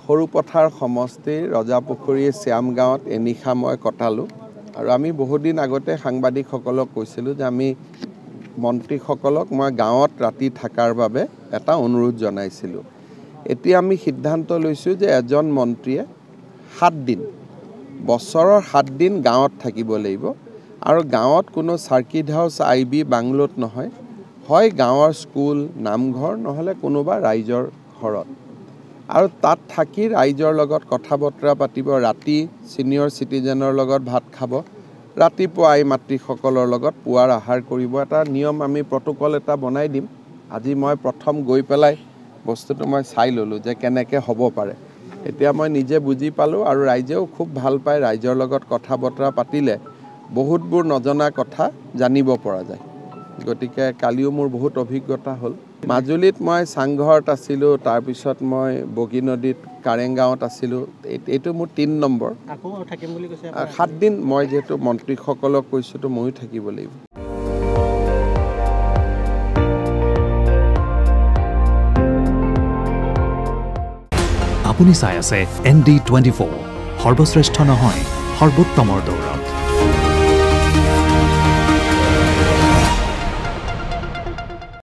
সৰুপথাৰ সমষ্টিৰ ৰজাপুখুৰী শ্যাম গাঁৱত এনিশা মই কটালোঁ আৰু আমি বহুদিন আগতে সাংবাদিকসকলক কৈছিলোঁ যে আমি মন্ত্ৰীসকলক মই গাঁৱত ৰাতি থকাৰ বাবে এটা অনুৰোধ জনাইছিলোঁ। এতিয়া আমি সিদ্ধান্ত লৈছোঁ যে এজন মন্ত্ৰীয়ে 7 দিন বছৰৰ 7 দিন গাঁৱত থাকিব লাগিব আৰু গাঁৱত কোনো চাৰ্কিট হাউচ IB বাংলোত নহয়, হয় গাঁৱৰ স্কুল নামঘৰ নহ'লে কোনোবা ৰাইজৰ ঘৰত আৰু তাত থাকি ৰাইজৰ লগত কথা বতৰা পাতিব, ৰাতি সিনিয়ৰ সিটিজেনৰ লগত ভাত খাব, ৰাতিপুৱা আই মাতৃসকলৰ লগত পুৱাৰ আহাৰ কৰিব। এটা নিয়ম আমি প্ৰটোকল এটা বনাই দিম। আজি মই প্ৰথম গৈ পেলাই বস্তুটো মই চাই ল'লোঁ যে কেনেকৈ হ'ব পাৰে। এতিয়া মই নিজে বুজি পালোঁ আৰু ৰাইজেও খুব ভাল পায়। ৰাইজৰ লগত কথা বতৰা পাতিলে বহুতবোৰ নজনা কথা জানিব পৰা যায়। গতিকে কালিও মোৰ বহুত অভিজ্ঞতা হ'ল। মাজুলীত মই চাংঘৰত আছিলোঁ, তাৰপিছত মই বগীনদীত কাৰেংগাঁৱত আছিলোঁ। এইটো মোৰ 3 নম্বৰ। 7 দিন মই যিহেতু মন্ত্ৰীসকলক কৈছোঁতো ময়ো থাকিব লাগিব। আপুনি চাই আছে ND24, সৰ্বশ্ৰেষ্ঠ নহয় সৰ্বোত্তমৰ দৌৰ।